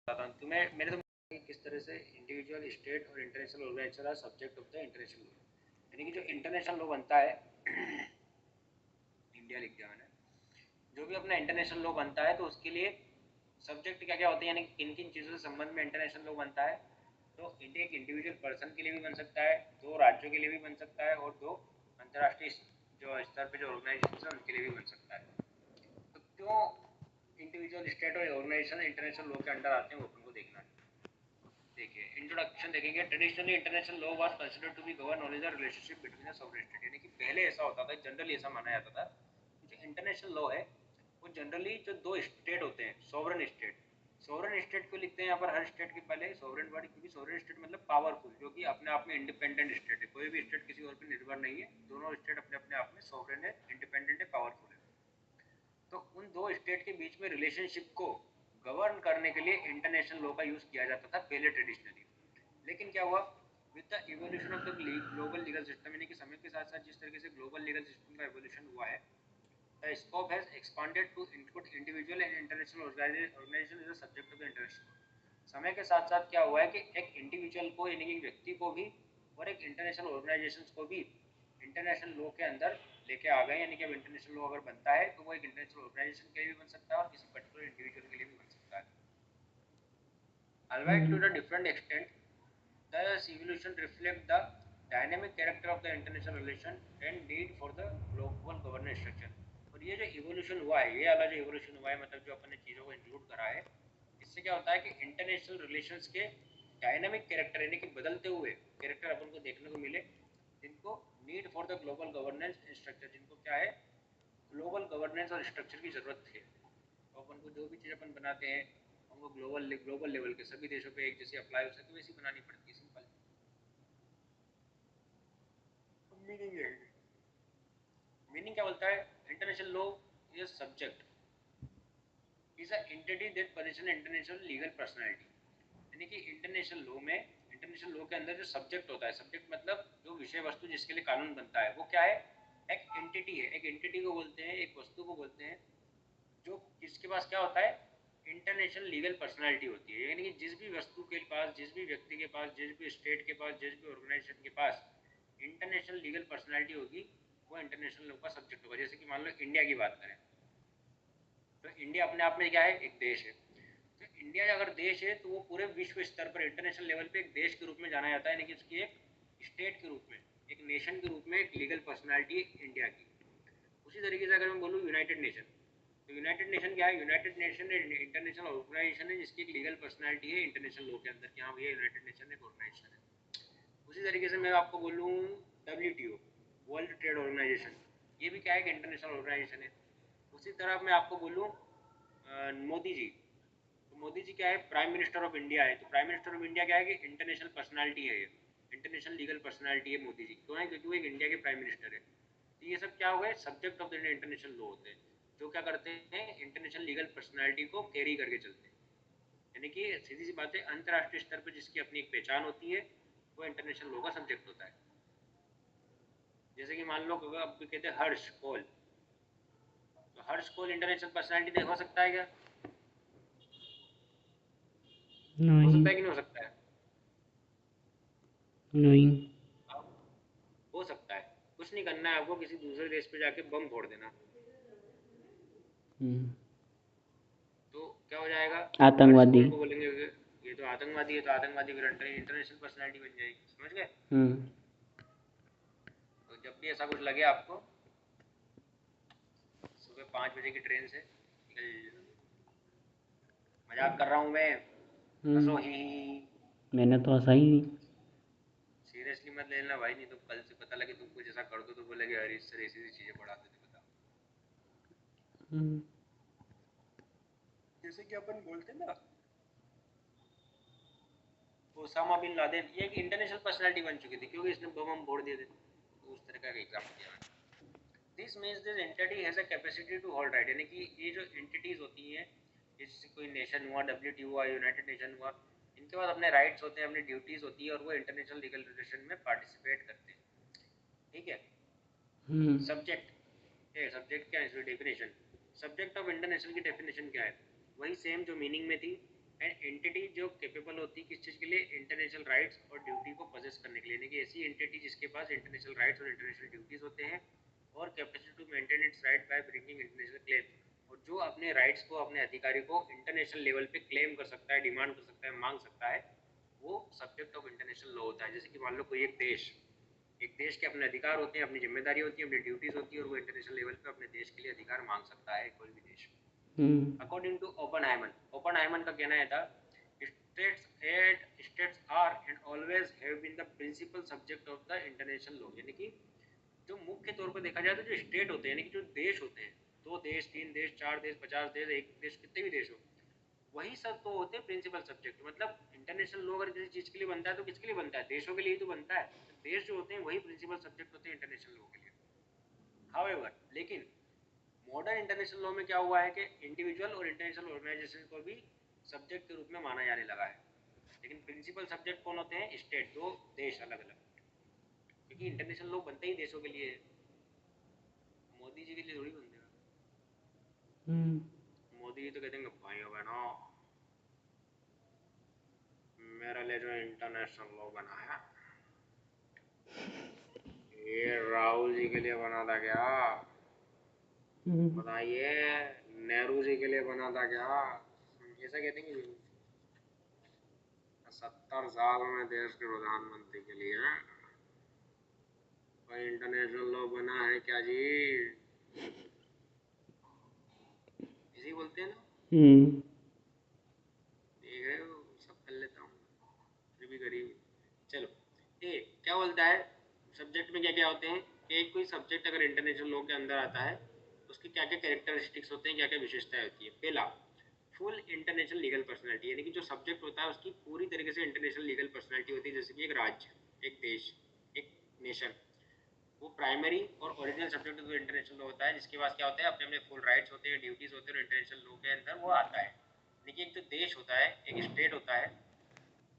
बताता हूँ तुम्हें मेरे तो किस तरह से इंडिविजुअल स्टेट और international organization are subject of the international law, यानी कि जो इंटरनेशनल लॉ बनता है इंडिया लिख दिया मैंने, जो भी अपना इंटरनेशनल लॉ बनता है तो उसके लिए सब्जेक्ट क्या क्या होते हैं, यानी किन किन चीज़ों से संबंध में इंटरनेशनल लॉ बनता है। तो इंडिया एक इंडिविजुअल पर्सन के लिए भी बन सकता है, दो राज्यों के लिए भी बन सकता है, और दो अंतर्राष्ट्रीय जो स्तर पे जो ऑर्गेनाइजेशन है उनके लिए भी बन सकता है। तो क्यों इंडिविजुअल स्टेट और ऑर्गेनाइजेशन इंटरनेशनल लॉ के अंडर आते हैं वो अपन को देखना है। देखिए इंट्रोडक्शन देखेंगे। Traditionally international law was considered to be govern only the relationship between the sovereign state, यानी कि पहले ऐसा होता था, जनरली ऐसा माना जाता था कि जो इंटरनेशनल लॉ है वो जनरली जो दो स्टेट होते हैं, सॉवरेन स्टेट। सॉवरेन स्टेट को लिखते हैं यहाँ पर हर स्टेट के पहले सॉवरेन वर्ड, क्योंकि सॉवरेन स्टेट मतलब पावरफुल, जो कि अपने आप में इंडिपेंडेंट स्टेट है। कोई भी स्टेट किसी और पर निर्भर नहीं है, दोनों स्टेट अपने अपने आप में सॉवरेन है, इंडिपेंडेंट है, पावरफुल है। तो उन दो स्टेट के बीच में रिलेशनशिप को गवर्न करने के लिए इंटरनेशनल लॉ का यूज किया जाता था पहले ट्रेडिशनली। लेकिन क्या हुआ, with the evolution of the global legal system, यानी कि समय के साथ साथ जिस तरीके से ग्लोबल लीगल सिस्टम का इवोल्यूशन हुआ है, the scope has expanded to include individual and international organization is the subject of the international. समय के साथ साथ क्या हुआ है कि एक इंडिविजुअल को, यानी कि व्यक्ति को भी, और एक इंटरनेशनल ऑर्गेनाइजेशन को भी इंटरनेशनल लॉ के अंदर लेके आ गए। यानी कि अब इंटरनेशनल लॉ अगर बनता है तो वो एक इंटरनेशनल ऑर्गेनाइजेशन के लिए भी बन सकता है और किसी पर्टिकुलर इंडिविजुअल के लिए भी बन सकता है। Albeit to the different extent, this evolution reflects the dynamic character of the international relation and need for the global governance structure। और ये जो इवोल्यूशन हुआ है, ये वाला जो इवोल्यूशन हुआ है, मतलब जो अपन ने चीज़ों को इंक्लूड करा है, इससे क्या होता है कि इंटरनेशनल रिलेशंस के डायनामिक कैरेक्टर, यानी कि बदलते हुए कैरेक्टर अपन को देखने को मिले, जिनको need for the global governance structure, जिनको क्या है, ग्लोबल गवर्नेंस और स्ट्रक्चर की ज़रूरत है। तो अपन को जो भी चीज़ अपन बनाते हैं हमको ग्लोबल लेवल के सभी देशों पे एक जैसी अप्लाई हो सके वैसी बनानी पड़ती है, सिंपल। मीनिंग क्या बोलता है, international law is subject is a entity that position international legal personality, यानी कि इंटरनेशनल लॉ में, इंटरनेशनल लॉ के अंदर जो सब्जेक्ट होता है, सब्जेक्ट मतलब जो विषय वस्तु जिसके लिए कानून बनता है, वो क्या है, एक एंटिटी है। एक एंटिटी को बोलते हैं, एक वस्तु को बोलते हैं जो जिसके पास क्या होता है, इंटरनेशनल लीगल पर्सनालिटी होती है। यानी कि जिस भी वस्तु के पास, जिस भी व्यक्ति के पास, जिस भी स्टेट के पास, जिस भी ऑर्गेनाइजेशन के पास इंटरनेशनल लीगल पर्सनालिटी होगी, वो इंटरनेशनल लॉ का सब्जेक्ट होगा। जैसे कि मान लो इंडिया की बात करें तो इंडिया अपने आप में क्या है, एक देश है। तो इंडिया अगर देश है तो वो पूरे विश्व स्तर पर इंटरनेशनल लेवल पे एक देश के रूप में जाना जाता है, यानी कि उसकी एक स्टेट के रूप में, एक नेशन के रूप में एक लीगल पर्सनालिटी है इंडिया की। उसी तरीके से अगर मैं बोलूँ यूनाइटेड नेशन, तो यूनाइटेड नेशन क्या है, यूनाइटेड नेशन इंटरनेशनल ऑर्गेनाइजेशन है जिसकी एक लीगल पर्सनालिटी है इंटरनेशनल लॉ के अंदर कि हाँ भैया यूनाइटेड नेशन एक ऑर्गेनाइजेशन है। उसी तरीके से मैं आपको बोलूँ WTO, वर्ल्ड ट्रेड ऑर्गेनाइजेशन, ये भी क्या है, इंटरनेशनल ऑर्गेनाइजेशन है। उसी तरह मैं आपको बोलूँ मोदी जी, तो मोदी जी क्या है, प्राइम मिनिस्टर ऑफ इंडिया है। तो प्राइम मिनिस्टर ऑफ इंडिया क्या है कि इंटरनेशनल पर्सनालिटी है, ये इंटरनेशनल लीगल पर्सनालिटी है मोदी जी। क्यों है, क्योंकि वो एक इंडिया के प्राइम मिनिस्टर है। तो ये सब क्या हो गए, subject of the international law होते हैं, जो क्या करते हैं, इंटरनेशनल लीगल पर्सनालिटी को कैरी करके चलते हैं। यानी कि सीधी सी बात है, अंतर्राष्ट्रीय स्तर पर जिसकी अपनी एक पहचान होती है वो इंटरनेशनल लॉ का सब्जेक्ट होता है। जैसे कि मान लो अब कहते हैं हर्ष कोल, तो हर्ष कोल इंटरनेशनल पर्सनालिटी हो सकता है क्या, हो नहीं सकता है कि नहीं हो सकता है, नहीं। हो सकता है। कुछ नहीं करना है आपको, किसी दूसरे देश पे जाके बम फोड़ देना, हम्म, तो क्या हो जाएगा, हर्ष आतंकवादी। कोल को बोलेंगे ये तो आतंकवादी है, तो आतंकवादी फिर इंटरनेशनल पर्सनालिटी बन जाएगी, समझ गए। हम्म। तो जब भी ऐसा कुछ लगे आपको, सुबह 5 बजे की ट्रेन से निकल, मजाक कर रहा हूँ मैं, हंसो हम्म। ही। मैंने तो हंसा ही नहीं। सीरियसली मत लेना भाई, नहीं तो कल से पता लगे तुम कुछ ऐसा कर दो तो बोलेगे हरीश सर ऐसी चीजें पढ़ाते थे, बताओ। हम्म। जैसे कि अपन बोलते हैं ना, ओसामा बिन लादेन, ये एक इंटरनेशनल पर्सनालिटी बन चुकी थी क्योंकि इसने बम फोड़ दिए थे। तो उस तरह का एग्जाम दिया मैंने। This means this entity has a capacity to hold right, यानी कि ये जो एंटिटीज होती हैं, जैसे कोई नेशन हुआ, WTO हुआ, यूनाइटेड नेशन हुआ, इनके पास अपने राइट्स होते हैं, अपनी ड्यूटीज होती है, और वो इंटरनेशनल लीगल रिलेशन में पार्टिसिपेट करते हैं। ठीक है। हम्म। सब्जेक्ट, सब्जेक्ट क्या है, इसकी डेफिनेशन, सब्जेक्ट ऑफ इंटरनेशनल की डेफिनेशन क्या है, वही सेम जो मीनिंग में थी, एन एंटिटी होती है किस चीज़ के लिए, इंटरनेशनल राइट्स और ड्यूटी को पोजेस करने के लिए, यानी कि ऐसी एंटिटी जिसके पास इंटरनेशनल राइट्स और इंटरनेशनल ड्यूटीज होते हैं और capacity to maintain its right by bringing international claim, और जो अपने राइट्स को, अपने अधिकारी को इंटरनेशनल लेवल पे क्लेम कर सकता है, डिमांड कर सकता है, मांग सकता है, वो सब्जेक्ट ऑफ इंटरनेशनल लॉ होता है। जैसे कि मान लो कोई एक देश के अपने अधिकार होते हैं, अपनी जिम्मेदारी होती है, अपनी ड्यूटीज होती है, और वो इंटरनेशनल लेवल पे अपने देश के लिए अधिकार मांग सकता है कोई भी देश। अकॉर्डिंग टू ओपनहाइमर का कहना है था, states are and always have been the principal subject of the international law, यानी कि जो मुख्य तौर पर देखा जाए तो जो स्टेट होते हैं, यानी कि जो देश होते हैं, 2 देश, 3 देश, 4 देश, 50 देश, एक देश, कितने भी देश हो, वही सब तो होते हैं प्रिंसिपल सब्जेक्ट। मतलब इंटरनेशनल लॉ अगर किसी चीज़ के लिए बनता है तो किसके लिए बनता है, देशों के लिए ही तो बनता है। तो देश जो होते हैं वही प्रिंसिपल सब्जेक्ट होते हैं इंटरनेशनल लॉ के लिए। हाउएवर, लेकिन मॉडर्न इंटरनेशनल लॉ में क्या हुआ है कि इंडिविजुअल और इंटरनेशनल ऑर्गेनाइजेशन को भी सब्जेक्ट के रूप में माना जाने लगा है, लेकिन प्रिंसिपल सब्जेक्ट कौन होते हैं, स्टेट, दो देश अलग अलग, क्योंकि इंटरनेशनल लॉ बनते ही देशों के लिए है, मोदी जी के लिए थोड़ी बनते हैं। मोदी जी तो कहते हैं भाइयों बहनों, मेरे लिए जो इंटरनेशनल लॉ बना है ये राहुल जी के लिए बना था क्या, बताइए, नेहरू जी के लिए बना था क्या, ऐसा कहते हैं कि 70 साल में देश के प्रधानमंत्री के लिए कोई इंटरनेशनल लॉ बना है क्या जी, इसी बोलते हैं ना। देख रहे हो, सब कर लेता हूँ, फिर भी गरीब। चलो, ए क्या बोलता है, सब्जेक्ट में क्या क्या होते हैं, एक कोई सब्जेक्ट अगर इंटरनेशनल लॉ के अंदर आता है तो उसकी क्या क्या कैरेक्टरिस्टिक्स होते हैं, क्या क्या विशेषताएं होती है। पहला, फुल इंटरनेशनल लीगल पर्सनैलिटी, यानी कि जो सब्जेक्ट होता है उसकी पूरी तरीके से इंटरनेशनल लीगल पर्सनैलिटी होती है। जैसे कि एक राज्य, एक देश, एक नेशन, वो प्राइमरी और ओरिजिनल सब्जेक्ट जो इंटरनेशनल लॉ होता है, जिसके पास क्या होता है, अपने अपने फुल राइट्स होते हैं, ड्यूटीज होते हैं, और इंटरनेशनल लॉ के अंदर वो आता है। लेकिन एक जो देश होता है, एक स्टेट होता है,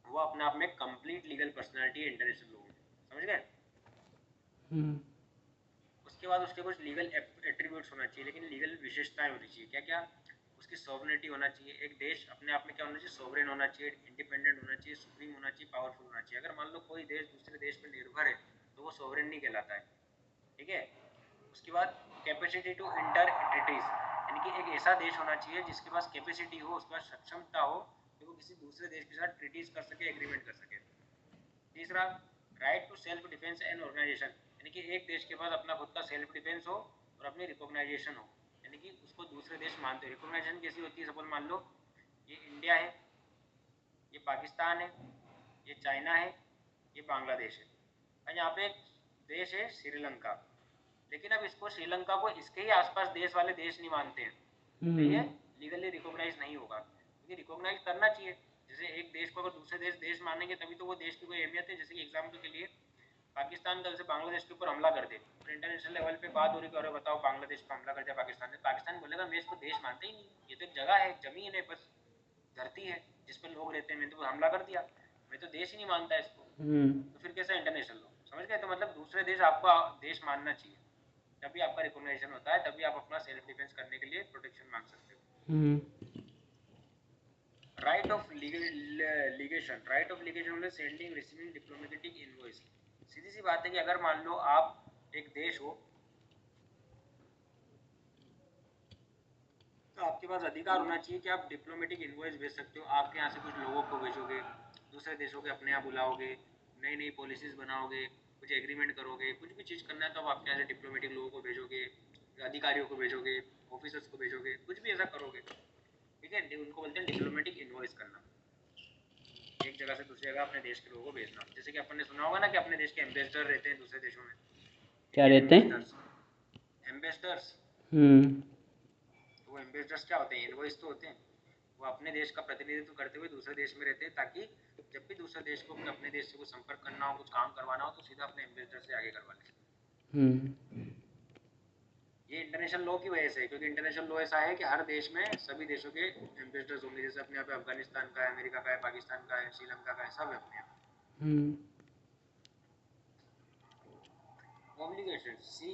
वो अपने आप में कंप्लीट लीगल पर्सनैलिटी है इंटरनेशनल लॉ में, समझ गए। उसके बाद उसके कुछ लीगल एट्रीब्यूट्स होना चाहिए, लेकिन लीगल विशेषताएं होनी चाहिए। क्या क्या, उसकी सॉवरेनिटी होना चाहिए, एक देश अपने आप में क्या होना चाहिए, सॉवरेन होना चाहिए, इंडिपेंडेंट होना चाहिए, सुप्रीम होना चाहिए, पावरफुल होना चाहिए। अगर मान लो कोई देश दूसरे देश पर निर्भर है तो वो सॉवरेन नहीं कहलाता है, ठीक है। उसके बाद कैपेसिटी टू इंटर ट्रीटीज, यानी कि एक ऐसा देश होना चाहिए जिसके पास कैपेसिटी हो, उसके पास सक्षमता हो कि वो किसी दूसरे देश के साथ ट्रीटीज कर सके, एग्रीमेंट कर सके। तीसरा, right to self defence and organization, यानी कि एक देश के पास अपना खुद का सेल्फ डिफेंस हो और अपनी रिकॉग्नाइजेशन हो, यानी कि उसको दूसरे देश मानते हो। रिकॉग्नाइजेशन कैसी होती है, सपोज मान लो ये इंडिया है, ये पाकिस्तान है, ये चाइना है, ये बांग्लादेश है, और यहाँ पे एक देश है श्रीलंका, लेकिन अब इसको श्रीलंका को इसके ही आसपास देश वाले देश नहीं मानते हैं, तो ये लीगली रिकॉग्नाइज नहीं होगा, क्योंकि रिकॉग्नाइज करना चाहिए। जैसे एक देश को अगर दूसरे देश मानेंगे तभी तो वो देश की कोई अहमियत है। जैसे कि एग्जाम्पल के लिए पाकिस्तान कल से बांग्लादेश के ऊपर हमला कर दे और इंटरनेशनल लेवल पे बात हो रही है, बताओ बांग्लादेश पर हमला कर दिया पाकिस्तान ने, पाकिस्तान बोलेगा मैं इसको देश मानता ही नहीं, ये तो एक जगह है, जमीन है, बस धरती है जिस पर लोग रहते हैं, मैंने तो हमला कर दिया, मैं तो देश ही नहीं मानता इसको, तो फिर कैसा इंटरनेशनल लॉ, समझ गए। तो मतलब दूसरे देश आपको देश मानना चाहिए, तभी आपका रिकॉग्निशन होता है, तभी आप अपना सेल्फ डिफेंस करने के लिए प्रोटेक्शन मांग सकते हो। राइट ऑफ लीगेशन, राइट ऑफ लीगेशन मतलब सेंडिंग रिसीविंग डिप्लोमेटिक इनवॉइस। सीधी सी बात है कि अगर मान लो आप एक देश हो तो आपके पास अधिकार होना चाहिए कि आप डिप्लोमेटिक इनवॉइस भेज सकते हो। आपके यहाँ से कुछ लोगों को भेजोगे दूसरे देशों के, अपने यहाँ बुलाओगे, नई नई पॉलिसीज बनाओगे, कुछ एग्रीमेंट करोगे, कुछ भी चीज़ करना है तो आप आपके यहाँ से डिप्लोमेटिक लोगों को भेजोगे, अधिकारियों को भेजोगे, ऑफिसर्स को भेजोगे, कुछ भी ऐसा करोगे, ठीक है। उनको बोलते हैं डिप्लोमेटिक इनवॉइस करना, एक जगह से दूसरी जगह अपने देश के लोगों को भेजना। जैसे कि अपन ने सुना होगा ना कि अपने देश के एम्बेसडर रहते हैं दूसरे देशों में, क्या रहते हैं, एम्बेसडर्स। वो एम्बेसडर्स क्या होते हैं, इनवॉइस तो होते हैं, वो अपने देश का प्रतिनिधित्व करते हुए दूसरे देश में रहते हैं, ताकि जब भी दूसरे देश को अपने देश से कुछ संपर्क करना हो, कुछ काम करवाना हो, तो सीधा अपने एम्बेसडर से आगे करवा लें। ये इंटरनेशनल लॉ की वजह से है, क्योंकि इंटरनेशनल लॉ ऐसा है कि हर देश में सभी देशों के एम्बेसडर्स होंगे। जैसे अपने यहाँ पे अफगानिस्तान का है, अमेरिका का है, पाकिस्तान का है, श्रीलंका का है, सब है अपने यहाँ। ऑब्लिगेशन सी,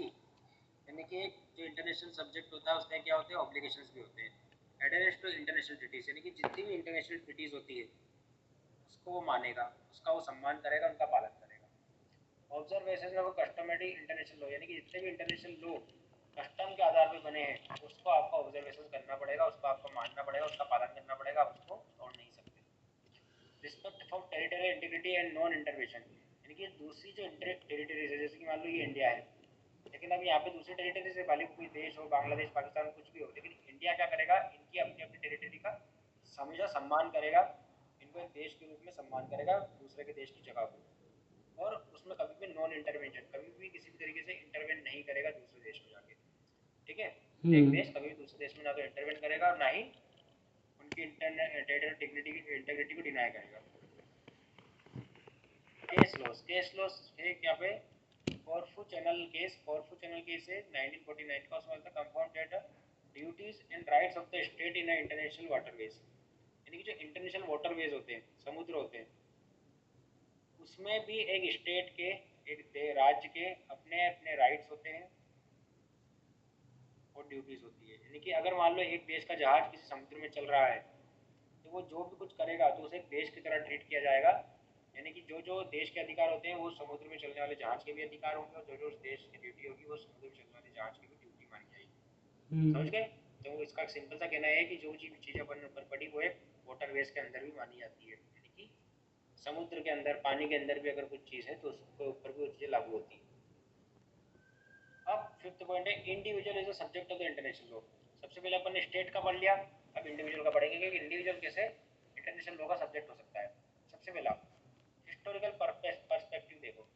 यानी कि एक जो इंटरनेशनल सब्जेक्ट होता है उसमें क्या होते हैं, ऑब्लिगेशंस भी होते हैं। एडहेरेंस टू इंटरनेशनल ट्रीटीज, यानी कि जितनी भी इंटरनेशनल ट्रीटीज होती है उसको वो मानेगा, उसका वो सम्मान करेगा, उनका पालन करेगा। Observation of customary international law, यानी कि जितने भी इंटरनेशनल लॉ कस्टम के आधार पर बने हैं उसको आपको ऑब्जर्वेशन करना पड़ेगा, उसको आपको मानना पड़ेगा, उसका पालन करना पड़ेगा, आप उसको तोड़ नहीं सकते। Respect for territorial integrity and non intervention, यानी कि दूसरी जो टेरिटरीज है, जैसे कि मान लो ये इंडिया है, लेकिन अब यहाँ पे दूसरी टेरिटरी से भले कोई देश हो, बांग्लादेश, पाकिस्तान, कुछ भी हो, लेकिन इंडिया क्या करेगा, इनकी अपनी अपनी टेरिटरी का हमेशा सम्मान करेगा, इनको एक देश के रूप में सम्मान करेगा दूसरे के देश की जगह को, और उसमें कभी भी नॉन इंटरवेंशन, कभी भी किसी भी तरीके से इंटरवेंट नहीं करेगा दूसरे देश में जाके। ठीक है, एक देश कभी भी दूसरे देश में ना तो इंटरवेंट करेगा और ना ही उनकी टेरिटरी इंटीग्रिटी को डिनाई करेगा। केस लॉस है यहाँ पे कॉर्फू चैनल केस है 1949 का, उसमें compound data duties and rights of the state in international waterways, यानी कि जो इंटरनेशनल वाटरवेज होते हैं, समुद्र होते हैं, उसमें भी एक स्टेट के, एक राज्य के अपने अपने राइट्स होते हैं और ड्यूटीज होती है। यानी कि अगर मान लो एक देश का जहाज किसी समुद्र में चल रहा है तो वो जो भी कुछ करेगा तो उसे एक देश की तरह ट्रीट किया जाएगा, यानी कि जो जो देश के अधिकार होते हैं वो समुद्र में चलने वाले जहाज के भी अधिकार होंगे, और जो जो उस देश की ड्यूटी होगी वो समुद्र में चलने वाले जहाज की भी ड्यूटी मानी जाएगी। समझ गए? तो इसका सिंपल सा कहना है कि जो चीज़ अपन ऊपर पड़ी वो एक वाटरवेज के अंदर भी मानी जाती है, यानी कि समुद्र के अंदर, पानी के अंदर भी अगर कुछ चीज़ है तो उसके ऊपर भी वो चीज़ें लागू होती है। अब फिफ्थ पॉइंट है individual is the subject of the international law. सबसे पहले अपन ने स्टेट का पढ़ लिया, अब इंडिविजुअल का पढ़ेंगे कि इंडिविजुअल कैसे इंटरनेशनल लॉ का सब्जेक्ट हो सकता है। सबसे पहला हिस्टोरिकल पर्सपेक्टिव देखो,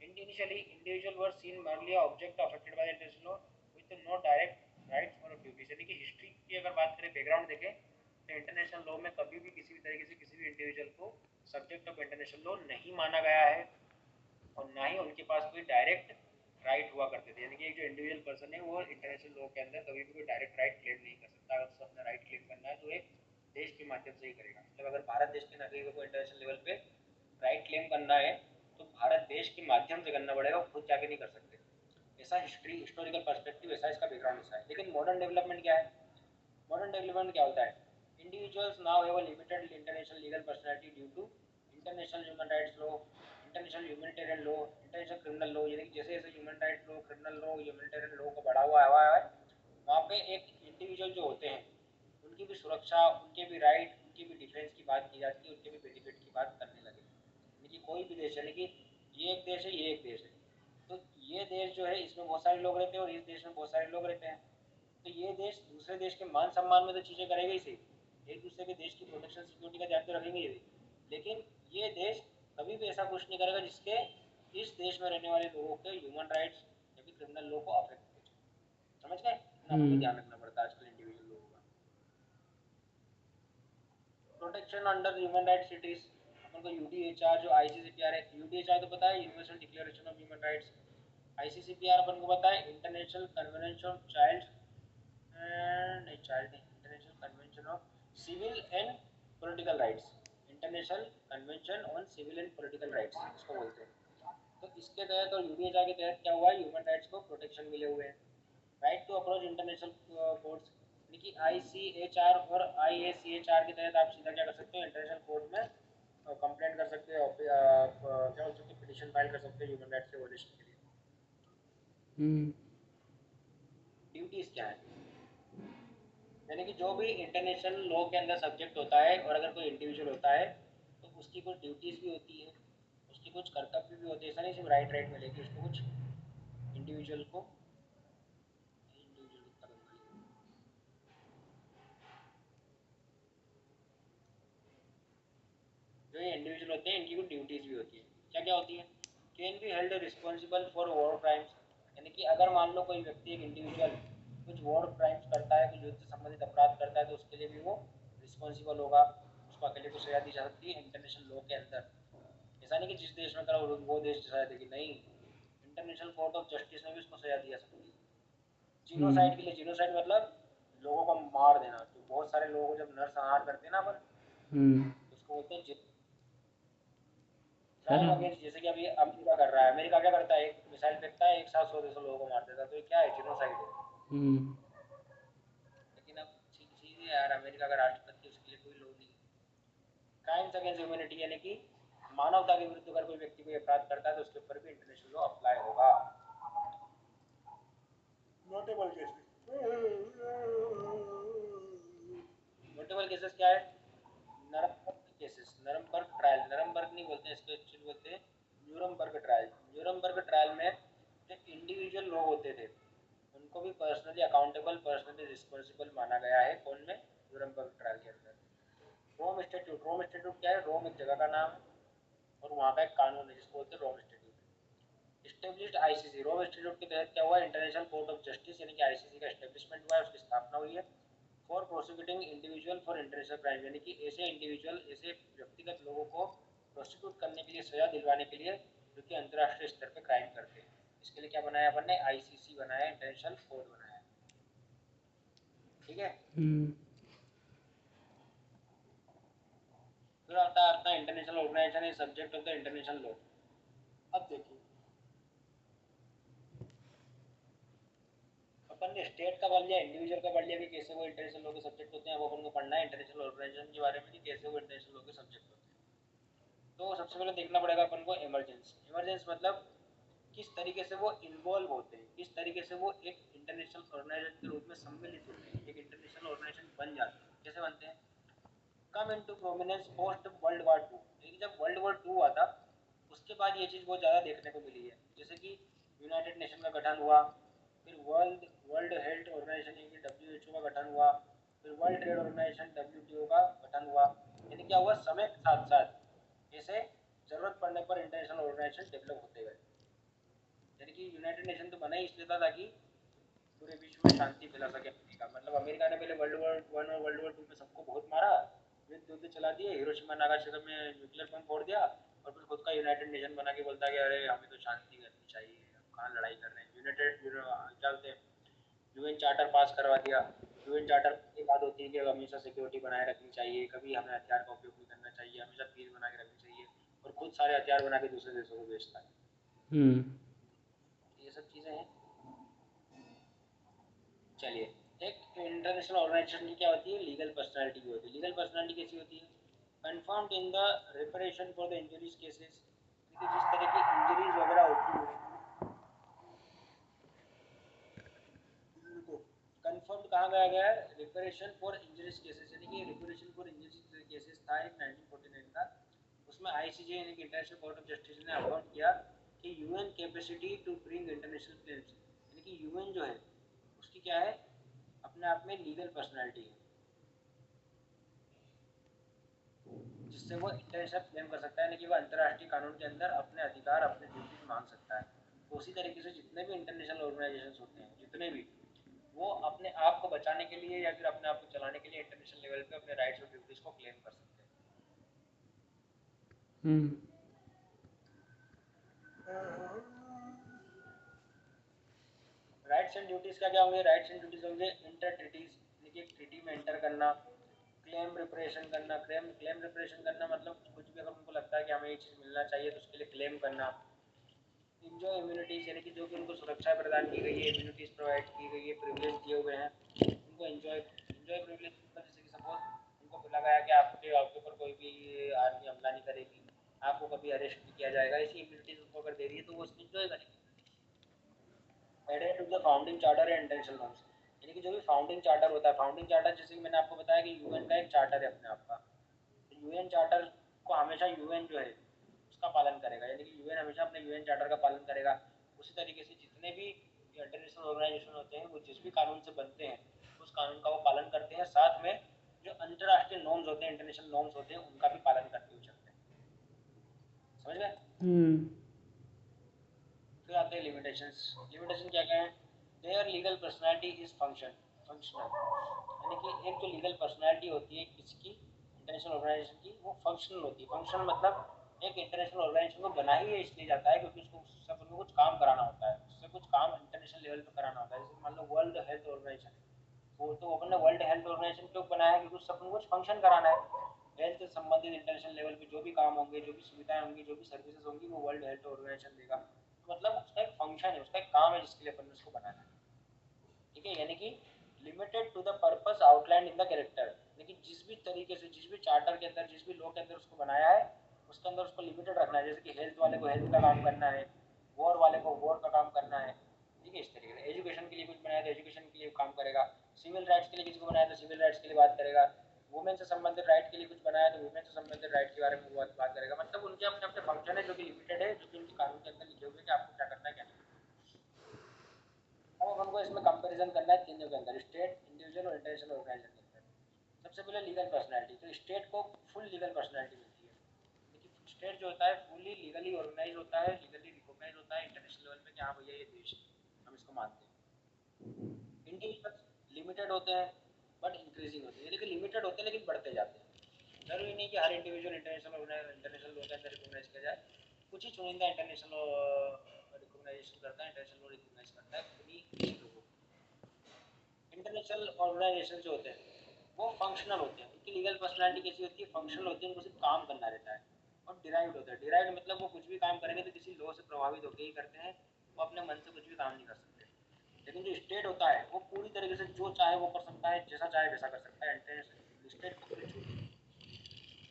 initially individual were seen merely object affected by international law with no direct rights और ड्यूटीज, यानी कि हिस्ट्री की अगर बात करें, बैकग्राउंड देखें, तो इंटरनेशनल लॉ में कभी भी किसी भी तरीके से किसी भी इंडिविजुअल को सब्जेक्ट ऑफ इंटरनेशनल लॉ नहीं माना गया है, और ना ही उनके पास कोई डायरेक्ट राइट हुआ करते थे, यानी कि एक जो इंडिविजुअल पर्सन है वो इंटरनेशनल लॉ के अंदर कभी भी कोई डायरेक्ट राइट क्लेम नहीं कर सकता। अगर उसको अपना राइट क्लेम करना है तो एक देश के माध्यम से ही करेगा। मतलब अगर भारत देश के नागरिकों को इंटरनेशनल लेवल पे राइट क्लेम करना है तो भारत देश के माध्यम से करना पड़ेगा, खुद जाके नहीं कर सकते। ऐसा हिस्टोरिकल पर्सपेक्टिव, ऐसा इसका बैकग्राउंड ऐसा है। लेकिन मॉडर्न डेवलपमेंट क्या है? मॉडर्न डेवलपमेंट क्या होता है? Individuals now have a limited international legal personality due to international human rights law, international humanitarian law, international criminal law, यानी जैसे जैसे human rights law, criminal law, humanitarian law को बढ़ा हुआ है, वहाँ पे एक इंडिविजुअल जो होते हैं उनकी भी सुरक्षा, उनके भी राइट, उनकी भी डिफेंस की बात की जाती है, उनके भी बेनिफिट की बात करने लगे। यानी कि कोई भी देश, यानी कि ये एक देश है, ये एक देश है, तो ये देश जो है इसमें बहुत सारे लोग रहते हैं और इस देश में बहुत सारे लोग रहते हैं, तो ये देश दूसरे देश के मान सम्मान में तो चीज़ें करेगा ही सही, एक दूसरे के देश की प्रोटेक्शन सिक्योरिटी का ध्यान तो रखेंगे ही, लेकिन ये देश कभी भी ऐसा कुछ नहीं करेगा जिसके इस देश में रहने वाले लोगों के ह्यूमन राइट्स या फिर क्रिमिनल लॉ को अफेक्ट करे। समझ गए? आपको ध्यान रखना पड़ता है आजकल इंडिविजुअल लोगों का। Protection under human rights cities, अपन को यूडीएचआर जो आईसीसीपीआर है, यूडीएचआर तो पता है Universal Declaration of Human Rights, ICCPR अपन को पता है इंटरनेशनल कन्वेंशन ऑफ चाइल्ड नहीं चाइल्ड नहीं, International Convention of Civil and Political Rights, International Convention on Civil and Political Rights इसको बोलते हैं। तो इसके तहत और यूडीएचआर के तहत क्या हुआ है, ह्यूमन राइट्स को प्रोटेक्शन मिले हुए हैं। Right to approach international courts, यानी कि आईसीएचआर और आईएसीएचआर के तहत आप सीधा क्या कर सकते हो, इंटरनेशनल कोर्ट में कंप्लेंट कर सकते हो, क्या बोल सकते हो, पिटीशन फाइल कर सकते हो ह्यूमन राइट्स के वॉयलेशन के लिए। ड्यूटीज क्या है? यानी कि जो भी इंटरनेशनल लॉ के अंदर सब्जेक्ट होता है और अगर कोई इंडिविजुअल होता है तो उसकी कुछ ड्यूटीज़ भी होती है, उसकी कुछ कर्तव्य भी होते हैं, ऐसा नहीं सिर्फ राइट राइट मिलेगी उसको, कुछ इंडिविजुअल को जो ये इंडिविजुअल होते हैं इनकी कुछ ड्यूटीज़ भी होती है। क्या क्या होती है? Can be held responsible for war crimes, यानी कि अगर मान लो कोई व्यक्ति, एक इंडिविजुअल कुछ वॉर क्राइम्स करता है, कुछ युद्ध से संबंधित अपराध करता है, तो उसके लिए भी वो रिस्पॉन्सिबल होगा, उसको अकेले को सजा दी जा सकती है इंटरनेशनल लॉ के अंदर। ऐसा नहीं कि जिस देश में करा वो देश सजा देगी, नहीं, इंटरनेशनल कोर्ट ऑफ जस्टिस में भी उसको सजा दी जा सकती है। जीनोसाइड के लिए, जीनोसाइड मतलब लोगों को मार देना, तो बहुत सारे लोगों को जब नरसंहार करते हैं ना अपन, उसको बोलते हैं क्राइम अगेंस्ट, जैसे कि अभी अमेरिका कर रहा है। अमेरिका क्या करता है, एक मिसाइल फेंकता है, एक साथ 100-200 लोगों को मार देता है, तो ये क्या है, जीनोसाइड है। लेकिन अब चीज है यार, अमेरिका का राष्ट्रपति, उसके लिए कोई लॉ नहीं। क्राइम क्राइम्स अगेंस्ट ह्यूमैनिटी यानी कि मानवता के विरुद्ध अगर कोई व्यक्ति कोई अपराध करता है तो उसके ऊपर भी इंटरनेशनल लॉ अप्लाई होगा। नोटेबल केसेस क्या है? नरमबर्ग केसेस, नरमबर्ग ट्रायल, नरमबर्ग नहीं बोलते हैं इसको, एक्चुअली बोलते हैं न्यूरमबर्ग ट्रायल। न्यूरमबर्ग ट्रायल में जो इंडिविजुअल लोग होते थे उनको भी पर्सनली अकाउंटेबल, पर्सनली रिस्पॉन्सिबल माना गया है। कौन में? न्यूरमबर्ग ट्रायल के अंदर। रोम स्टैट्यूट, रोम स्टैट्यूट क्या है? रोम एक जगह का नाम है और वहाँ का एक कानून है जिसको बोलते हैं रोम स्टैट्यूट। एस्टेब्लिश्ड आईसीसी, रोम स्टैट्यूट के तहत क्या हुआ? इंटरनेशनल कोर्ट ऑफ जस्टिस यानी कि आईसीसी का एस्टेब्लिशमेंट हुआ है, उसकी स्थापना हुई है। For prosecuting individual for international crime यानी कि ऐसे इंडिविजुअल, ऐसे व्यक्तिगत लोगों को प्रोसिक्यूट करने के लिए, सजा दिलवाने के लिए जो कि अंतर्राष्ट्रीय स्तर पर क्राइम करते हैं। इसके लिए क्या बनाया अपन ने? आईसीसी बनाया, इंटरनेशनल कोर्ट बनाया। ठीक है। फिर आता है अपना international organization is subject of the international law. अब देखिए अपन ने स्टेट का पढ़ लिया, इंडिविजुअल का पढ़ लिया कि कैसे वो इंटरनेशनल लॉ के सब्जेक्ट होते हैं। अब अपन को पढ़ना है इंटरनेशनल ऑर्गेनाइजेशन के बारे में कि कैसे वो इंटरनेशनल लॉ के सब्जेक्ट होते हैं। तो सबसे पहले देखना पड़ेगा अपन को इमरजेंस। इमरजेंस मतलब किस तरीके से वो इन्वॉल्व होते हैं, किस तरीके से वो एक इंटरनेशनल ऑर्गेनाइजेशन के रूप में सम्मिलित होते हैं, एक इंटरनेशनल ऑर्गेनाइजेशन बन जाते हैं। कैसे बनते हैं? Come into prominence post world war 2, यानी जब वर्ल्ड वॉर 2 हुआ था उसके बाद ये चीज़ बहुत ज़्यादा देखने को मिली है। जैसे कि यूनाइटेड नेशन का गठन हुआ, फिर वर्ल्ड वर्ल्ड हेल्थ ऑर्गेनाइजेशन यानी कि WHO का गठन हुआ, फिर वर्ल्ड ट्रेड ऑर्गेनाइजेशन WTO का गठन हुआ। यानी क्या हुआ? समय के साथ साथ ऐसे जरूरत पड़ने पर इंटरनेशनल ऑर्गेनाइजेशन डेवलप होते गए। यानी कि यूनाइटेड नेशन तो बना ही इसलिए था ताकि पूरे विश्व में शांति फैला सके। अमेरिका मतलब अमेरिका ने पहले वर्ल्ड वॉर 1 और वर्ल्ड वॉर 2 में सबको बहुत मारा, युद्ध चला दिए, हिरोशिमा नागासाकी में न्यूक्लियर बम फोड़ दिया और फिर खुद का यूनाइटेड नेशन बना के बोलता है कि अरे हमें तो शांति करनी चाहिए, हम कहाँ लड़ाई कर रहे हैं। यूनाइटेड चलते यूएन चार्टर पास करवा दिया। यूएन चार्टर की बात होती है कि हमेशा सिक्योरिटी बनाए रखनी चाहिए, कभी हमें हथियार का उपयोग नहीं करना चाहिए, हमेशा पीस बना के रखनी चाहिए, और खुद सारे हथियार बना के दूसरे देशों को बेचता है। ये सब चीज़ें हैं। चलिए, एक इंटरनेशनल ऑर्गेनाइजेशन की क्या होती है? लीगल पर्सनालिटी की होती है। लीगल पर्सनालिटी कैसी होती है? Confirmed in the reparation for the injuries cases, जिस तरह की इंजरीज वगैरह होती है कन्फर्म कहाँ गया गया है? रिपरेशन फॉर इंजरीज केसेस, यानी कि रिपरेशन फॉर इंजरीज केसेस था एक 1949 का। उसमें आईसीजे यानी कि इंटरनेशनल कोर्ट ऑफ जस्टिस ने अपॉइंट किया कि UN capacity to bring international claims, यानी कि यूएन जो है उसकी क्या है? अपने आप में लीगल पर्सनालिटी है जिससे वो इंटरनेशनल क्लेम कर सकता है, यानी कि वो अंतर्राष्ट्रीय कानून के अंदर अपने अधिकार, अपने ड्यूटीज मांग सकता है। तो उसी तरीके से जितने भी इंटरनेशनल ऑर्गेनाइजेशन होते हैं, जितने भी, वो अपने आप को बचाने के लिए या फिर अपने आप को चलाने के लिए इंटरनेशनल लेवल पे अपने राइट्स और ड्यूटीज को क्लेम कर सकते हैं। राइट्स एंड ड्यूटीज का क्या होंगे? राइट्स एंड ड्यूटीज होंगे इंटर ट्रीटीज, यानी कि ट्रीटी में एंटर करना, क्लेम रिपरेशन करना। क्लेम रिपरेशन करना मतलब कुछ भी अगर उनको लगता है कि हमें ये चीज़ मिलना चाहिए तो उसके लिए क्लेम करना। इंजॉय इम्यूनिटीज, यानी कि जो भी उनको सुरक्षा प्रदान की गई है, इम्यूनिटीज प्रोवाइड की गई है, प्रिविलेज दिए हुए हैं, उनको एंजॉय प्रिविलेज मतलब जैसे कि सपोज उनको बोला गया कि आपके ऊपर कोई भी आर्मी हमला नहीं करेगी, आपको कभी अरेस्ट नहीं किया जाएगा, ऐसी इम्यूनिटीज उनको अगर दे रही है तो वो उसकी इंजॉय करेंगे। Added to the founding charter and international norms, यानी कि जो भी फाउंडिंग चार्टर होता है, फाउंडिंग चार्टर जैसे कि मैंने आपको बताया कि यूएन का एक चार्टर है अपने आप का, तो यूएन चार्टर को हमेशा यूएन जो है उसका पालन करेगा, यानी कि यूएन हमेशा अपने यूएन चार्टर का पालन करेगा। उसी तरीके से जितने भी इंटरनेशनल ऑर्गेनाइजेशन होते हैं वो जिस भी कानून से बनते हैं उस कानून का वो पालन करते हैं, साथ में जो अंतर्राष्ट्रीय नॉर्म्स होते हैं, इंटरनेशनल नॉर्म्स होते हैं, उनका भी पालन करते हुए चलते हैं। समझ गए? फिर आते हैं लिमिटेशंस। लिमिटेशन क्या क्या है? Their legal personality is functional, यानी कि एक जो लीगल पर्सनालिटी होती है किसकी? इंटरनेशनल ऑर्गेनाइजेशन की, वो फंक्शनल होती है। फंक्शनल मतलब एक इंटरनेशनल ऑर्गेनाइजेशन को बना ही इसलिए जाता है क्योंकि उसको उससे अपन को कुछ काम कराना होता है, उससे कुछ काम इंटरनेशनल लेवल पे कराना होता है। जैसे मान लो वर्ल्ड हेल्थ ऑर्गेनाइजेशन, वो तो अपन ने वर्ल्ड हेल्थ ऑर्गेनाइजेशन क्यों बनाया है? क्योंकि उससे अपन को कुछ फंक्शन कराना है। हेल्थ से संबंधित इंटरनेशनल लेवल पे जो भी काम होंगे, जो भी सुविधाएं होंगी, जो भी सर्विसेज होंगी, वो वर्ल्ड हेल्थ ऑर्गेनाइजेशन देगा। मतलब उसका एक फंक्शन है, उसका एक काम है जिसके लिए अपन ने उसको बनाना है। ठीक है, यानी कि limited to the purpose outline in the character, लेकिन जिस भी तरीके से, जिस भी चार्टर के अंदर, जिस भी लॉ के अंदर उसको बनाया है, उसके अंदर उसको लिमिटेड रखना है। जैसे कि हेल्थ वाले को हेल्थ का काम करना है, वॉर वाले को वॉर का काम करना है, ठीक है, इस तरीके से। एजुकेशन के लिए कुछ बनाया तो एजुकेशन के लिए काम करेगा, सिविल राइट्स के लिए किसी को बनाया तो सिविल राइट्स के लिए बात करेगा, वुमेन से संबंधित राइट के लिए कुछ बनाया तो वुमेन से संबंधित राइट के बारे में बात करेगा। मतलब उनके अपने अपने फंक्शन है जो कि लिमिटेड है, जो कि उनके कानून के अंदर लिखे हुए कि आपको क्या करना है क्या नहीं। अब हमको इसमें कंपैरिजन करना है तीनों के अंदर, स्टेट, इंडिविजुअल और इंटरनेशनल ऑर्गेनाइजेशन के अंदर। सबसे पहले लीगल पर्सनैलिटी, तो स्टेट को फुल लीगल पर्सनैलिटी मिलती है। देखिए स्टेट जो होता है फुली लीगली ऑर्गेनाइज होता है, लीगली रिकॉग्नाइज होता है इंटरनेशनल लेवल पे कि हाँ भैया ये देश है, हम इसको मानते हैं। इंडिविजुअल्स लिमिटेड होते हैं बट इंक्रीजिंग होते हैं, लेकिन लिमिटेड होते हैं लेकिन बढ़ते जाते हैं। जरूरी नहीं कि हर इंडिविजुअल इंटरनेशनल लॉ के अंदर रिकॉग्नाइज किया जाए, कुछ ही चुनिंदा इंटरनेशनल रिकॉग्नाइजेशन करता है, इंटरनेशनल लॉ रिकॉग्नाइज करता है उन्हीं लोगों को। इंटरनेशनल ऑर्गेनाइजेशन जो होते हैं वो फंक्शनल होते हैं, उनकी लीगल पर्सनैलिटी कैसी होती है, फंक्शनल होती है, उनको सिर्फ काम करना रहता है। और डिराइव्ड होता है, डिराइव्ड मतलब वो कुछ भी काम करेंगे तो किसी लॉ से प्रभावित होकर ही करते हैं, वो अपने मन से कुछ भी काम नहीं कर सकते। लेकिन जो स्टेट होता है वो पूरी तरीके से जो चाहे वो कर सकता है, जैसा चाहे वैसा कर सकता है, स्टेट को पूरी छूट है।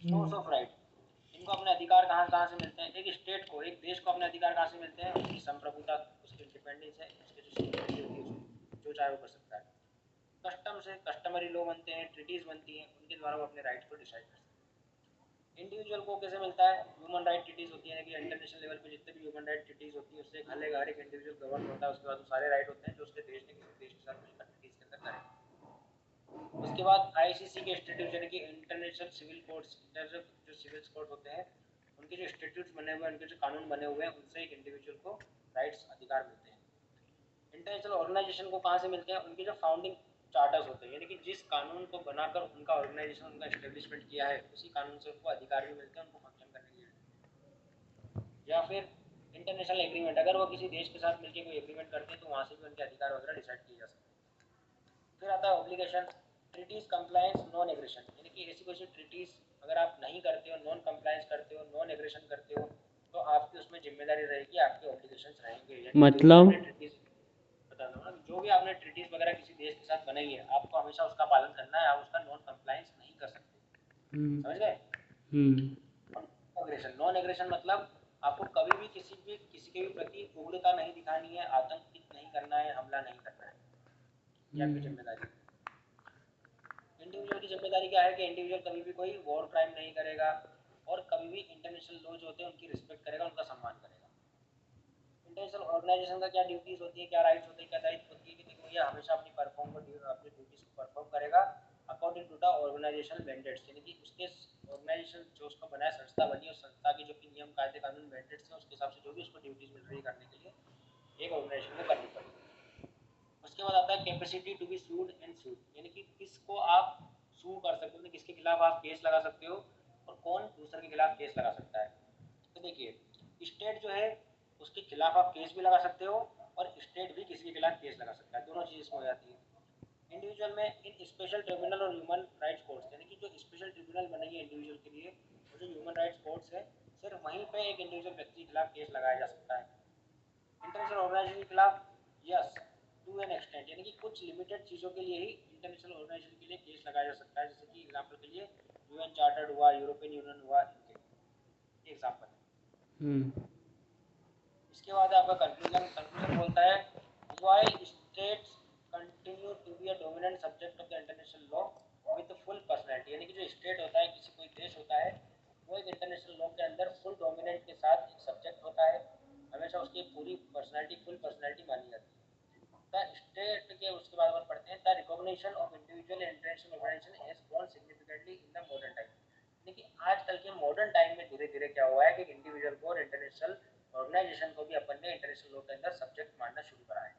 सोर्स ऑफ राइट, इनको अपने अधिकार कहाँ कहाँ से मिलते हैं, एक स्टेट को, एक देश को अपने अधिकार कहाँ से मिलते हैं, उसकी संप्रभुता, उसकी इंडिपेंडेंस है, उसकी जो सिक्योरिटी होती है, जो चाहे वो कर सकता है। कस्टम से कस्टमरी लॉ बनते हैं, ट्रीटीज बनती हैं, उनके द्वारा वो अपने राइट्स को डिसाइड कर सकते हैं। इंडिविजुअल को कैसे मिलता है, ह्यूमन राइट ट्रीटीज होती है कि इंटरनेशनल लेवल पे जितने भी ह्यूमन राइट ट्रीटीज होती है उससे हर एक इंडिविजुअल गवर्न होता है, उसके बाद वो सारे राइट होते हैं जो उसके देश ने किसी देश के साथ मिलकर ट्रीटीज के अंदर करें। उसके बाद आईसीसी के स्टेट्यूट यानी कि इंटरनेशनल सिविल कोर्ट्स, जो सिविल कोर्ट होते हैं उनके जो स्टेट्यूट्स बने हुए हैं, उनके जो कानून बने हुए हैं, उनसे एक इंडिविजुअल को राइट्स अधिकार मिलते हैं। इंटरनेशनल ऑर्गेनाइजेशन को कहाँ से मिलते हैं, उनके जो फाउंडिंग चार्टर्स होते हैं, यानी कि जिस कानून को बनाकर उनका ऑर्गेनाइजेशन, उनका एस्टेब्लिशमेंट किया है, उसी कानून से उनको अधिकार भी मिलते हैं उनको फंक्शन करने के लिए। या फिर इंटरनेशनल एग्रीमेंट, अगर वो किसी देश के साथ मिलकर कोई एग्रीमेंट करते हैं तो वहाँ से भी उनके अधिकार वगैरह डिसाइड किए जा सकते हैं। फिर आता है obligation, treaties compliance non aggression, यानी कि ऐसी कोई ट्रीटीज अगर आप नहीं करते हो, नॉन कंप्लायंस करते हो, नॉन एग्रेशन करते हो, तो आपकी उसमें जिम्मेदारी रहेगी, आपके ऑब्लिगेशंस रहेंगे। यानी मतलब बता दो ना, जो भी आपने ट्रीटीज वगैरह किसी देश के साथ बनाई है, आपको हमेशा उसका पालन करना है, आप उसका नॉन कंप्लायंस नहीं कर सकते। समझ गए। एग्रेशन, नॉन एग्रेशन मतलब आपको कभी भी किसी के भी प्रति उग्रता नहीं दिखानी है, आतंकित नहीं करना है, हमला नहीं करना है, ये आपकी जिम्मेदारी है। इंडिविजुअल की जिम्मेदारी क्या है कि इंडिविजुअल कभी भी कोई वॉर क्राइम नहीं करेगा और कभी भी इंटरनेशनल लॉ जो होते हैं उनकी रिस्पेक्ट करेगा, उनका सम्मान करेगा। इंटरनेशनल ऑर्गेनाइजेशन का क्या ड्यूटीज होती है, क्या राइट्स होते हैं, क्या दायित्व होती है कि देखो ये हमेशा अपनी ड्यूटीज को परफॉर्म करेगा according to the organization mandates, यानी कि उसके ऑर्गेनाइजेशन जो उसका बनाया, संस्था बनी, उस संस्था की जो कि नियम कायदे कानून मैंडेट्स हैं उसके हिसाब से जो भी उसको ड्यूटीज मिल रही है करने के लिए एक ऑर्गेनाइजेशन को करनी पड़ेगी। उसके बाद आता है capacity to be sued and sued, यानी कि किसको आप सू कर सकते हो, किसके खिलाफ आप केस लगा सकते हो और कौन दूसरे के खिलाफ केस लगा सकता है। तो देखिए स्टेट जो है उसके खिलाफ आप केस भी लगा सकते हो और स्टेट भी किसी के खिलाफ केस लगा सकता है, दोनों चीज़ इसमें हो जाती है। इंडिविजुअल में इन स्पेशल ट्रिब्यूनल और ह्यूमन राइट्स कोर्ट्स, यानी कि जो स्पेशल ट्रिब्यूनल बनेगी इंडिविजुअल के लिए और जो ह्यूमन राइट्स कोर्ट्स है, सिर्फ वहीं पे एक इंडिविजुअल व्यक्ति के खिलाफ केस लगाया जा सकता है। इंटरनेशनल ऑर्गेनाइजेशन के खिलाफ यस टू एन एक्सटेंट, यानी कि कुछ लिमिटेड चीज़ों के लिए ही इंटरनेशनल ऑर्गेनाइजेशन के लिए केस लगाया जा सकता है, जैसे कि एग्जाम्पल के लिए यूएन चार्टर्ड हुआ, यूरोपियन यूनियन हुआ, इनके एग्जाम्पल है। इसके बाद आपका कंक्लूजन, कंक्लूजन बोलता है while states continue to be a dominant subject of the international law with full personality, यानी कि जो स्टेट होता है, किसी कोई देश होता है, वो एक इंटरनेशनल लॉ के अंदर फुल डोमिनेंट के साथ एक सब्जेक्ट होता है, हमेशा उसकी पूरी पर्सनैलिटी, फुल पर्सनैलिटी मानी जाती है। द स्टेट के उसके बाद अपन पढ़ते हैं the recognition of individual international organization has grown significantly in the modern time, लेकिन आजकल के मॉडर्न टाइम में धीरे धीरे क्या हुआ है कि इंडिविजुअल को और इंटरनेशनल ऑर्गेनाइजेशन को भी अपन ने इंटरनेशनल लॉ के अंदर सब्जेक्ट मानना शुरू करा है।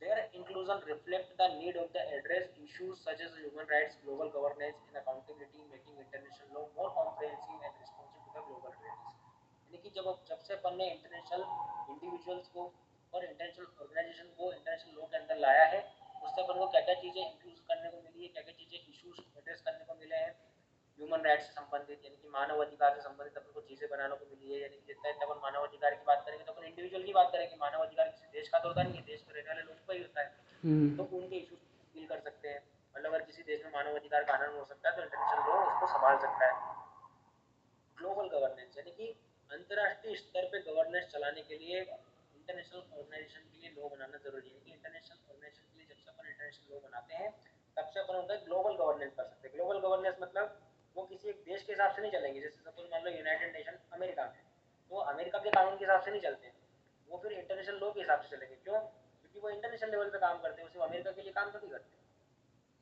Their inclusion reflect the need of the address issues such as human rights, global governance, and accountability, making international law more comprehensive and responsive to the global realities. यानी कि जब से अपन ने इंटरनेशनल इंडिविजुअल्स को और इंटरनेशनल ऑर्गेनाइजेशन को international law के अंदर लाया है, उससे अपन को क्या क्या चीज़ें इंक्लूड करने को मिली है, क्या क्या चीज़ें इशूज एड्रेस करने को मिले हैं। ह्यूमन राइट्स से संबंधित, यानी कि मानव अधिकार से संबंधित अपन को चीज़ें बनाने को मिली है, यानी कि जितना अपन मानव अधिकार की बात करेंगे तो अपन इंडिविजुअल की बात करेंगे, मानव अधिकार किसी देश का तो होता नहीं है, देश में रहने वाले लोगों का ही होता है, तो उनके इशूज डील कर सकते हैं। मतलब अगर किसी देश में मानव अधिकार का हनन हो सकता है तो इंटरनेशनल लॉ उसको संभाल सकता है। ग्लोबल गवर्नेंस यानी कि अंतर्राष्ट्रीय स्तर पे गवर्नेंस चलाने के लिए इंटरनेशनल ऑर्गेनाइजेशन के लिए लॉ बनाना जरूरी है। कि इंटरनेशनल ऑर्गेनाइजेशन के लिए जब से अपन इंटरनेशनल लॉ बनाते हैं तब से अपन उनका ग्लोबल गवर्नेंस कर सकते हैं। ग्लोबल गवर्नेंस मतलब वो किसी एक देश के हिसाब से नहीं चलेंगे। जैसे सपोज मान लो यूनाइटेड नेशन अमेरिका में, तो अमेरिका के कानून के हिसाब से नहीं चलते, वो फिर इंटरनेशनल लॉ के हिसाब से चलेंगे। क्यों? क्योंकि वो इंटरनेशनल लेवल पे काम करते हैं, सिर्फ अमेरिका के लिए काम थोड़ी करते हैं।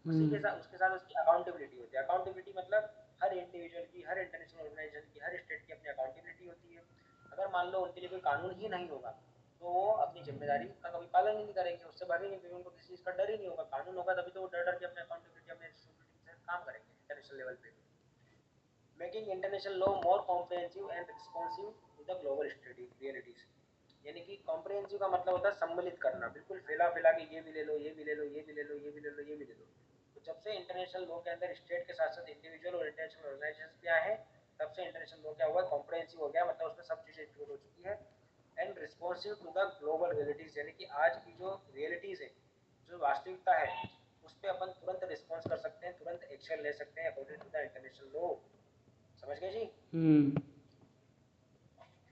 उसी के साथ उसके साथ उसकी अकाउंटेबिलिटी होती है। अकाउंटेबिलिटी मतलब हर इंडिविजुअल की, हर इंटरनेशनल ऑर्गेनाइजेशन की, हर स्टेट की अपनी अकाउंटेबिलिटी होती है। अगर मान लो उनके लिए कोई कानून ही नहीं होगा तो वो अपनी जिम्मेदारी का कभी पालन ही नहीं करेंगे, उससे भागेंगे, क्योंकि उनको किसी चीज़ का डर ही नहीं होगा। कानून होगा तभी तो वो डर डर के अपने अकाउंटेबिलिटी, अपने रिस्पॉन्सिबिलिटी से काम करेंगे इंटरनेशनल लेवल पे। Making international law more comprehensive and responsive to the global realities. यानी कि कॉम्प्रिहेंसिव का मतलब होता है सम्मिलित करना, बिल्कुल फैला फैला के ये भी ले लो, ये भी ले लो, ये भी ले लो, ये भी ले लो, ये भी ले लो। तो जब से इंटरनेशनल लॉ के अंदर स्टेट के साथ साथ इंडिविजुअल और इंटरनेशनल ऑर्गेनाइजेशंस भी आए हैं तब से इंटरनेशनल लॉ क्या हुआ, कॉम्प्रिहेंसिव हो गया। मतलब उसमें सब चीज़ें इंक्लूड हो चुकी है। And responsive to the global realities, यानी कि आज की जो रियलिटीज है, जो वास्तविकता है, उस पर अपन तुरंत रिस्पॉन्स कर सकते हैं, तुरंत एक्शन ले सकते हैं according to the international law. समझ गए जी?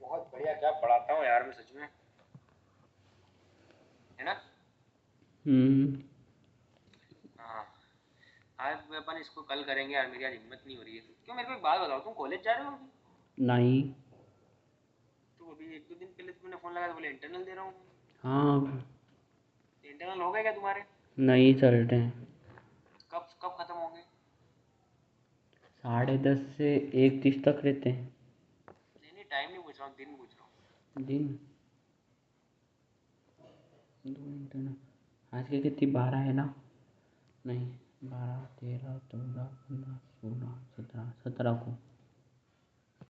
बहुत बढ़िया, क्या पढ़ाता हूँ यार मैं सच में, है ना? हाँ, आज अपन इसको कल करेंगे यार, मेरी आज हिम्मत नहीं हो रही है। क्यों? मेरे को एक बात बताओ, तुम कॉलेज जा रहे हो अभी? नहीं। तो अभी एक दो दिन पहले तुमने फोन लगाया तो बोले इंटरनल दे रहा हूँ। हाँ। इंटरनल हो गए क्या तुम्हारे? नहीं चल रहे हैं। कब कब खत्म होंगे? 10:30 से 1:30 तक रहते हैं। नहीं नहीं, टाइम नहीं पूछ रहा हूँ, दिन पूछ रहा हूँ। दिन 2 इंटरनल। आज के कितनी 12 है ना? नहीं, 12, 13, 14, 15, 16, 17 को